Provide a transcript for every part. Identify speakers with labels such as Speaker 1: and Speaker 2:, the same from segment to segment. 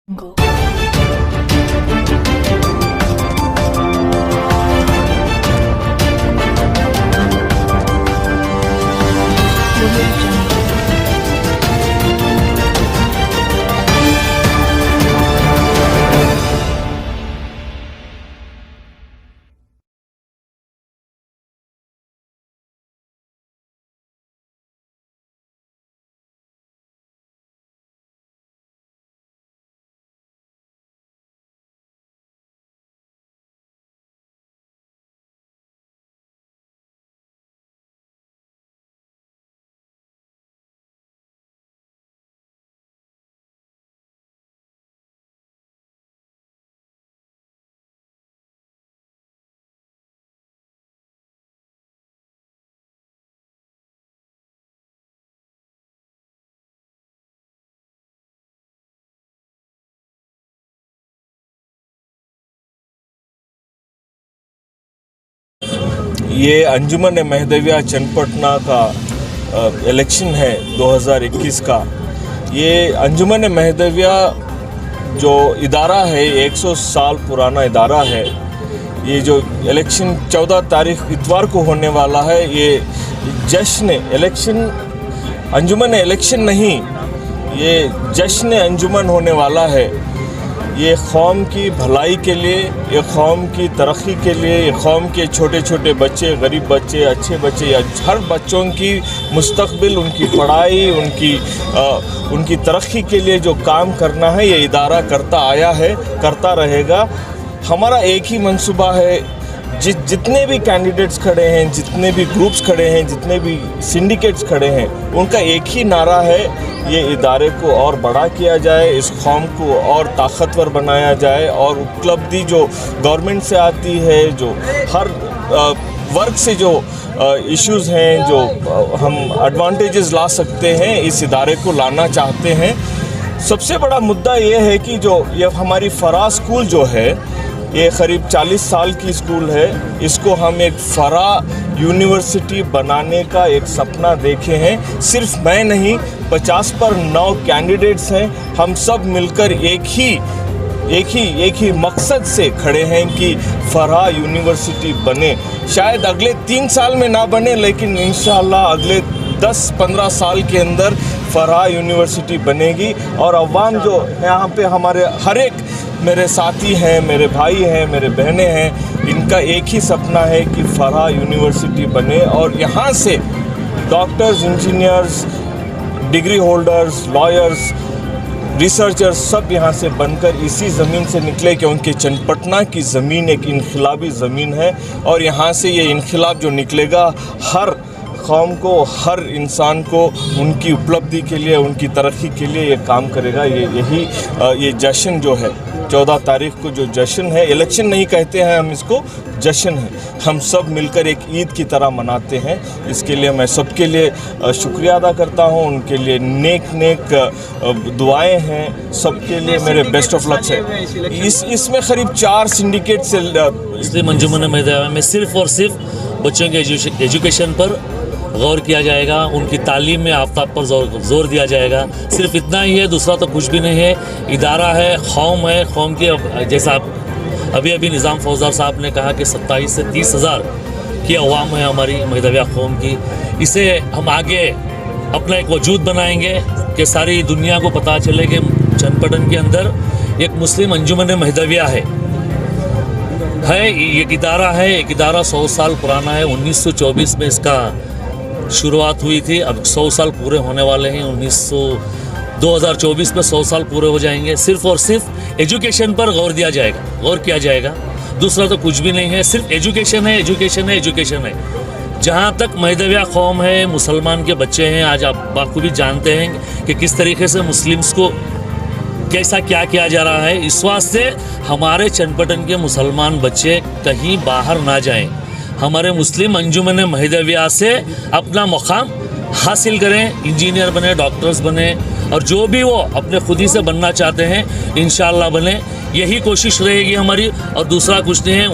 Speaker 1: Go.
Speaker 2: ये अंजुमन महदविया चन्नपटना का election है 2021 का। ये अंजुमन महदविया जो इदारा है 100 साल पुराना इदारा है। ये जो इलेक्शन 14 तारीख इतवार को होने वाला है, ये जश्न इलेक्शन अंजुमन इलेक्शन नहीं, ये जश्न अंजुमन होने वाला है। ये कौम की भलाई के लिए, ये कौम की तरक्की के लिए, ये कौम के छोटे छोटे बच्चे, गरीब बच्चे, अच्छे बच्चे, या हर बच्चों की मुस्तकबिल, उनकी पढ़ाई, उनकी तरक्की के लिए जो काम करना है, ये इदारा करता आया है, करता रहेगा। हमारा एक ही मंसूबा है, जितने भी कैंडिडेट्स खड़े हैं, जितने भी ग्रुप्स खड़े हैं, जितने भी सिंडिकेट्स खड़े हैं, उनका एक ही नारा है, ये इदारे को और बड़ा किया जाए, इस कौम को और ताकतवर बनाया जाए, और उपलब्धि जो गवर्नमेंट से आती है, जो हर वर्ग से जो इश्यूज़ हैं, जो हम एडवांटेजेस ला सकते हैं, इस इदारे को लाना चाहते हैं। सबसे बड़ा मुद्दा ये है कि जो ये हमारी फरा स्कूल जो है, ये करीब 40 साल की स्कूल है, इसको हम एक फरा यूनिवर्सिटी बनाने का एक सपना देखे हैं। सिर्फ मैं नहीं, 50 पर 9 कैंडिडेट्स हैं। हम सब मिलकर एक ही मकसद से खड़े हैं कि फरा यूनिवर्सिटी बने। शायद अगले 3 साल में ना बने, लेकिन इंशाअल्लाह अगले 10-15 साल के अंदर फरा यूनिवर्सिटी बनेगी। और अवाम जो यहाँ पे हमारे हर एक मेरे साथी हैं, मेरे भाई हैं, मेरे बहनें हैं, इनका एक ही सपना है कि फरा यूनिवर्सिटी बने, और यहाँ से doctors, engineers, degree holders, lawyers, researchers सब यहाँ से बनकर इसी ज़मीन से निकले, क्योंकि चन्नपटना की ज़मीन एक इनकलाबी ज़मीन है, और यहाँ से ये इनकलाब जो निकलेगा हर कौम को, हर इंसान को उनकी उपलब्धि के लिए, उनकी तरक्की के लिए ये काम करेगा। ये जश्न जो है 14 तारीख को जो जश्न है, इलेक्शन नहीं कहते हैं हम इसको, जश्न है, हम सब मिलकर एक ईद की तरह मनाते हैं। इसके लिए मैं सबके लिए शुक्रिया अदा करता हूं, उनके लिए नेक दुआएं हैं, सबके लिए मेरे बेस्ट ऑफ लक्स है। इसमें करीब 4 सिंडिकेट से
Speaker 3: मुस्लिम अंजुमन महदविया में सिर्फ़ और सिर्फ बच्चों के एजुकेशन पर गौर किया जाएगा, उनकी तालीम में आफ्ताब पर जोर दिया जाएगा। सिर्फ इतना ही है, दूसरा तो कुछ भी नहीं है। इदारा है, कौम है, कौम के जैसा अभी निज़ाम फौजदार साहब ने कहा कि 27 से 30 हज़ार की अवाम है हमारी महदविया कौम की। इसे हम आगे अपना एक वजूद बनाएंगे कि सारी दुनिया को पता चले कि चन्नपटन के अंदर एक मुस्लिम अंजुमन महदविया है। एक इदारा है, एक इदारा 100 साल पुराना है। 1924 में इसका शुरुआत हुई थी, अब 100 साल पूरे होने वाले हैं। 2024 में 100 साल पूरे हो जाएंगे। सिर्फ और सिर्फ एजुकेशन पर गौर किया जाएगा, दूसरा तो कुछ भी नहीं है। सिर्फ एजुकेशन है, एजुकेशन है, एजुकेशन है। जहाँ तक महदविया कौम है, मुसलमान के बच्चे हैं, आज आप बाखूबी जानते हैं कि किस तरीके से मुस्लिम्स को कैसा क्या किया जा रहा है। इस वास्ते हमारे चन्नपटन के मुसलमान बच्चे कहीं बाहर ना जाएं, हमारे मुस्लिम अंजुमन महदविया से अपना मुकाम हासिल करें, इंजीनियर बने, डॉक्टर्स बने, और जो भी वो अपने खुद ही से बनना चाहते हैं इंशाअल्लाह बने। यही कोशिश रहेगी हमारी, और दूसरा कुछ नहीं है।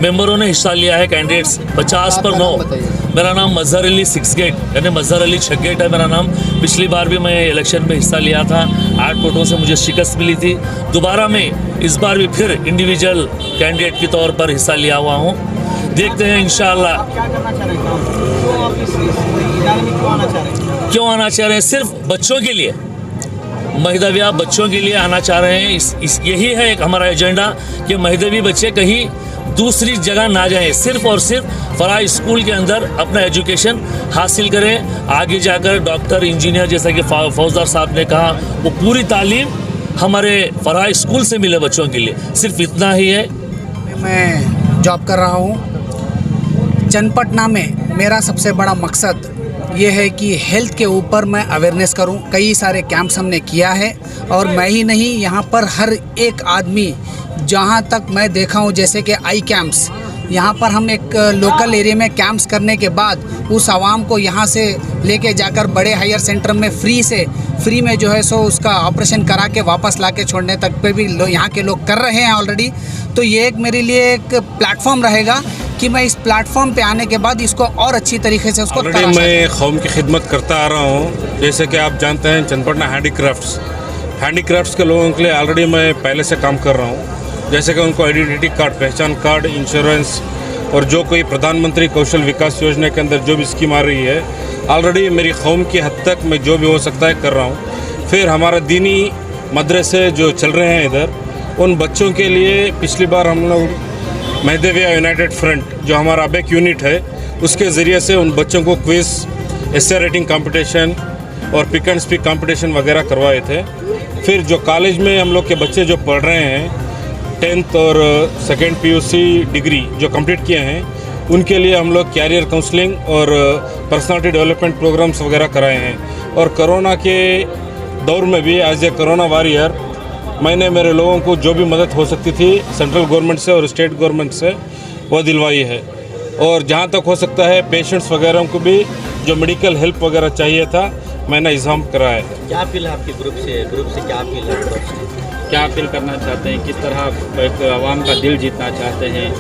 Speaker 3: मेंबरों ने हिस्सा लिया है, कैंडिडेट्स 50 पर 9। मेरा नाम मजहर अली 6 गेट यानी मजहर अली 6 गेट है मेरा नाम। पिछली बार भी मैं इलेक्शन में हिस्सा लिया था, 8 वोटों से मुझे शिकस्त मिली थी। दोबारा मैं इस बार भी फिर इंडिविजुअल कैंडिडेट के तौर पर हिस्सा लिया हुआ हूँ। देखते हैं इंशाअल्लाह।
Speaker 1: क्या करना चाह रहे हैं काम? क्यों आप इस इदारे में क्यों आना चाह रहे हैं?
Speaker 3: क्यों आना चाह रहे हैं? सिर्फ बच्चों के लिए, महदविया बच्चों के लिए आना चाह रहे हैं। यही है एक हमारा एजेंडा कि महदवी बच्चे कहीं दूसरी जगह ना जाएं, सिर्फ और सिर्फ फराह स्कूल के अंदर अपना एजुकेशन हासिल करें। आगे जाकर डॉक्टर, इंजीनियर, जैसा कि फौजदार साहब ने कहा, वो पूरी तालीम हमारे फराह स्कूल से मिले बच्चों के लिए। सिर्फ इतना ही है।
Speaker 4: मैं जॉब कर रहा हूँ चन्नपटना में। मेरा सबसे बड़ा मकसद ये है कि हेल्थ के ऊपर मैं अवेयरनेस करूं। कई सारे कैंप्स हमने किया है और मैं ही नहीं, यहाँ पर हर एक आदमी, जहाँ तक मैं देखा हूँ, जैसे कि आई कैंप्स, यहाँ पर हम एक लोकल एरिया में कैंप्स करने के बाद उस आवाम को यहाँ से लेके जाकर बड़े हायर सेंटर में फ्री में जो है सो उसका ऑपरेशन करा के वापस ला के छोड़ने तक पे भी यहाँ के लोग कर रहे हैं ऑलरेडी। तो ये एक मेरे लिए एक प्लेटफॉर्म रहेगा कि मैं इस प्लेटफॉर्म पे आने के बाद इसको और अच्छी तरीके से उसको
Speaker 5: ऑलरेडी मैं कौम की खिदमत करता आ रहा हूँ। जैसे कि आप जानते हैं चन्नपटना हैंडीक्राफ्ट्स के लोगों के लिए ऑलरेडी मैं पहले से काम कर रहा हूँ। जैसे कि उनको आइडेंटिटी कार्ड, पहचान कार्ड, इंश्योरेंस और जो कोई प्रधानमंत्री कौशल विकास योजना के अंदर जो भी स्कीम आ रही है, ऑलरेडी मेरी कौम की हद तक मैं जो भी हो सकता है कर रहा हूँ। फिर हमारा दीनी मदरसे जो चल रहे हैं इधर, उन बच्चों के लिए पिछली बार हम लोग महदविया यूनाइटेड फ्रंट जो हमारा अबेक यूनिट है, उसके ज़रिए से उन बच्चों को क्विज़, एस्से राइटिंग कंपटीशन और पिक एंड स्पीक कंपटीशन वगैरह करवाए थे। फिर जो कॉलेज में हम लोग के बच्चे जो पढ़ रहे हैं, 10th और 2nd PUC डिग्री जो कंप्लीट किए हैं, उनके लिए हम लोग कैरियर काउंसलिंग और पर्सनालिटी डेवलपमेंट प्रोग्राम्स वगैरह कराए हैं। और कोरोना के दौर में भी एज ए कोरोना वॉरियर मैंने मेरे लोगों को जो भी मदद हो सकती थी सेंट्रल गवर्नमेंट से और स्टेट गवर्नमेंट से वो दिलवाई है। और जहाँ तक हो सकता है पेशेंट्स वगैरह को भी जो मेडिकल हेल्प वगैरह चाहिए था, मैंने इंतजाम कराया है।
Speaker 1: क्या अपील है आपके ग्रुप से क्या अपील है?
Speaker 6: क्या अपील करना चाहते हैं? किस तरह एक आवाम का दिल जीतना चाहते हैं?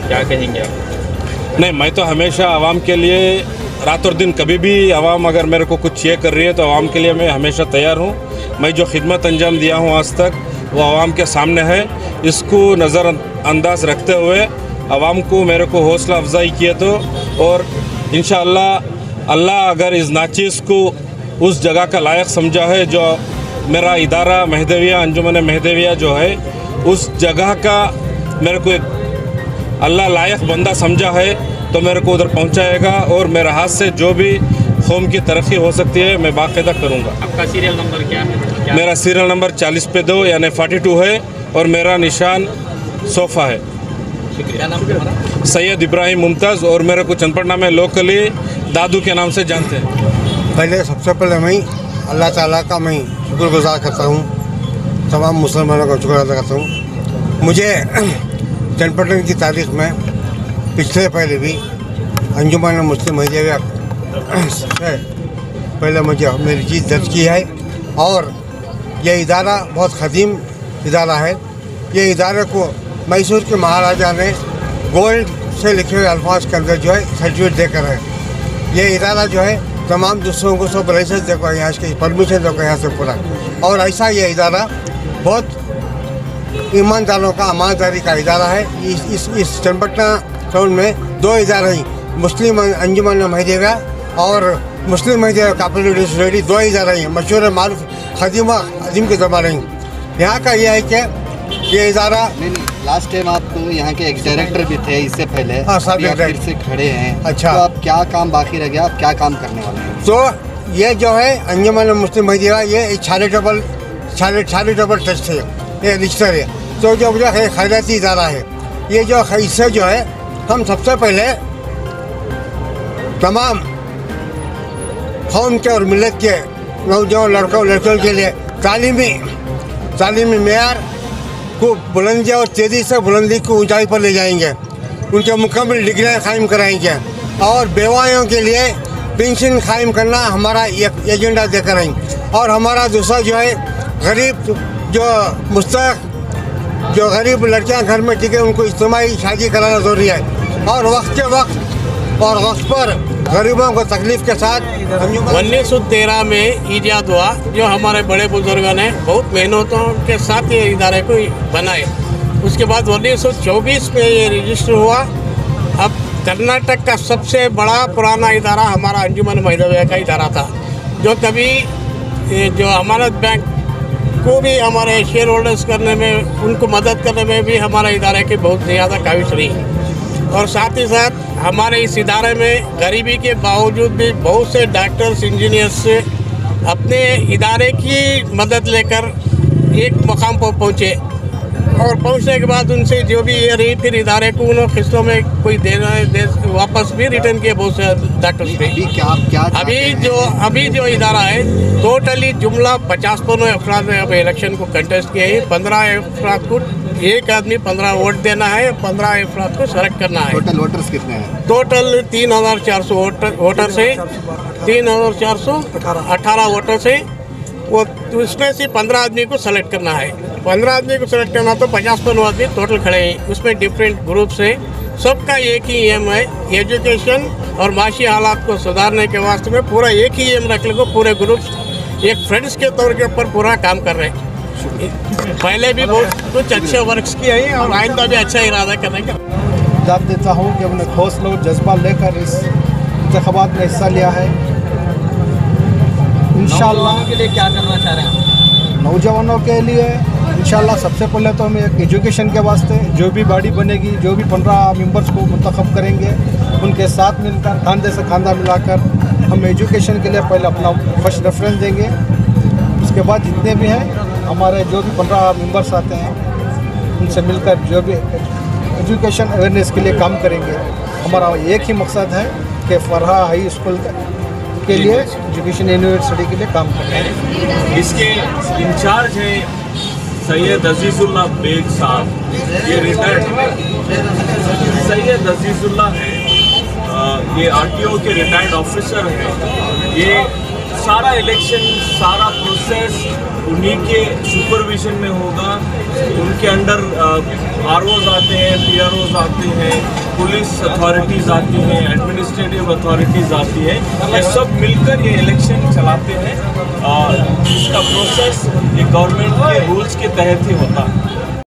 Speaker 6: क्या कहेंगे आप?
Speaker 5: नहीं, मैं तो हमेशा आवाम के लिए रात और दिन, कभी भी आवाम अगर मेरे को कुछ ये कर रही है तो आवाम के लिए मैं हमेशा तैयार हूँ। मैं जो खिदमत अंजाम दिया हूँ आज तक, वो आवाम के सामने है। इसको नज़रअंदाज रखते हुए आवाम को मेरे को हौसला अफजाई किए तो, और इंशाअल्लाह अल्लाह अगर इस नाचीज़ को उस जगह का लायक समझा है, जो मेरा इदारा महदविया, अंजुमन महदविया जो है, उस जगह का मेरे को एक अल्लाह लायक बंदा समझा है, तो मेरे को उधर पहुंचाएगा और मेरे हाथ से जो भी कौम की तरक्की हो सकती है मैं बाकायदा करूंगा।
Speaker 6: आपका सीरियल नंबर क्या है?
Speaker 5: मेरा सीरियल नंबर 40 पे 2 यानी 42 है और मेरा निशान सोफ़ा है।
Speaker 1: क्या नाम है हमारा?
Speaker 5: सैयद इब्राहिम मुमताज़, और मेरे को चन्नपटना में लोकली दादू के नाम से जानते हैं।
Speaker 7: पहले सबसे पहले मैं अल्लाह ताला का मैं शुक्रगुज़ार करता हूँ, तमाम मुसलमानों का शुक्र अदा करता हूँ। मुझे चन्नपटना की तारीख में पिछले पहले भी अंजुमन मुस्लिम महदविया से पहले मुझे मेरी चीज़ दर्ज की है। और ये इदारा बहुत क़दीम इदारा है। ये इदारे को मैसूर के महाराजा ने गोल्ड से लिखे हुए अल्फाज के अंदर जो है सर्टिफिकेट देकर है। ये इदारा जो है तमाम दूसरों को सब लाइसेंस देखो, यहाँ की परमिशन देखो यहाँ से पूरा। और ऐसा ये इदारा बहुत ईमानदारों का, ईमानदारी का इदारा है। इस चन्नपटना टाउन में 2 इदारे हैं, मुस्लिम अंजुमन महदविया और मुस्लिम महदविया कोऑपरेटिव सोसाइटी, 2 इदारे हैं मशहूर मारूफ ख़दीम के ज़माने हैं। यहाँ का यह है कि ये इदारा
Speaker 8: लास्ट टाइम आप यहाँ के एक्स डायरेक्टर भी थे इससे पहले,
Speaker 7: हाँ,
Speaker 8: अभी आप फिर से खड़े हैं।
Speaker 7: अच्छा,
Speaker 8: तो आप क्या काम बाकी रह गया, आप क्या काम करने वाले हैं?
Speaker 7: तो ये जो है अंजुमन मुस्लिम महदविया, ये चैरिटेबल ट्रस्ट है, ये रजिस्टर है। तो जो है खैराती इदारा है। ये जो इससे जो है हम सबसे पहले तमाम कौम के और मिलत के नौजवान लड़कों के लिए तालीमी मेयार को बुलंदी और तेज़ी से बुलंदी को ऊंचाई पर ले जाएंगे। उनके मुकम्मल डिग्रियाँ कायम कराएंगे और बेवाओं के लिए पेंशन कायम करना हमारा एक एजेंडा देकर हैं। और हमारा दूसरा जो है गरीब जो मुस्तहक़ जो गरीब लड़कियां घर में टिके उनको इज्तिमाई शादी कराना ज़रूरी है और वक्त के वक्त और वक्त पर गरीबों को तकलीफ के साथ
Speaker 9: 1913 में ईजाद हुआ, जो हमारे बड़े बुजुर्गों ने बहुत मेहनतों के साथ ये इदारे को बनाए। उसके बाद 1924 में ये रजिस्टर हुआ। अब कर्नाटक का सबसे बड़ा पुराना इदारा हमारा अंजुमन महिदविया का इदारा था, जो कभी जो अमानत बैंक को भी हमारे शेयर होल्डर्स करने में, उनको मदद करने में भी हमारा इदारे की बहुत ज़्यादा काविश रही। और साथ ही साथ हमारे इस इदारे में गरीबी के बावजूद भी बहुत से डॉक्टर्स, इंजीनियर्स अपने इदारे की मदद लेकर एक मुकाम पर पहुँचे और पहुंचने के बाद उनसे जो भी ये रही, फिर इदारे को उन्होंने किस्तों में कोई दे वापस भी रिटर्न किए बहुत से डॉक्टर्स पे। अभी जो इदारा है टोटली जुमला 55 अफराद ने अब इलेक्शन को कंटेस्ट किए हैं। 15 अफराद को एक आदमी 15 वोट देना है, 15 अफराद को सेलेक्ट करना है।
Speaker 8: टोटल वोटर्स कितने हैं?
Speaker 9: टोटल 3400 वोटर्स है, 3418 वोटर्स है। वो उसमें से 15 आदमी को सेलेक्ट करना है। 15 आदमी को सेलेक्ट करना तो 50 आदमी टोटल खड़े हैं। उसमें डिफरेंट ग्रुप्स हैं। सबका एक ही एम है, एजुकेशन और माशी हालात को सुधारने के वास्ते में पूरा एक ही एम रख को पूरे ग्रुप्स एक फ्रेंड्स के तौर के ऊपर पूरा काम कर रहे हैं। पहले भी बहुत कुछ अच्छे वर्क्स किए हैं और आइंदा भी अच्छा इरादा करने का
Speaker 10: दाद देता हूँ कि अपने हौसला और जज्बा लेकर इस इंतखाबात में हिस्सा लिया है।
Speaker 1: नौजवानों के लिए क्या करना चाह रहे हैं?
Speaker 10: नौजवानों के लिए इंशाल्लाह सबसे पहले तो हम एक एजुकेशन के वास्ते जो भी बॉडी बनेगी, जो भी 15 मेंबर्स को मुंतखब करेंगे, उनके साथ मिलकर खांधे से खांधा मिलाकर हम एजुकेशन के लिए पहले अपना फर्स्ट रेफरेंस देंगे। उसके बाद जितने भी हैं हमारे जो भी 15 मेंबर्स आते हैं उनसे मिलकर जो भी एजुकेशन अवेयरनेस के लिए काम करेंगे। हमारा एक ही मकसद है कि फरहा हाई स्कूल के लिए एजुकेशन यूनिवर्सिटी के लिए काम करें।
Speaker 2: इसके इंचार्ज है सैयद अजीज़ुल्लाह बेग साहब, ये रिटायर्ड सैयद अजीज़ुल्लाह है, ये आरटीओ के रिटायर्ड ऑफिसर हैं। ये सारा इलेक्शन, सारा प्रोसेस उन्हीं के सुपरविजन में होगा। उनके अंडर आरओज आते हैं, पीआरओज आते हैं, पुलिस अथॉरिटीज़ आती हैं, एडमिनिस्ट्रेटिव अथॉरिटीज़ आती हैं। ये सब मिलकर ये इलेक्शन चलाते हैं और इसका प्रोसेस ये गवर्नमेंट के रूल्स के तहत ही होता है।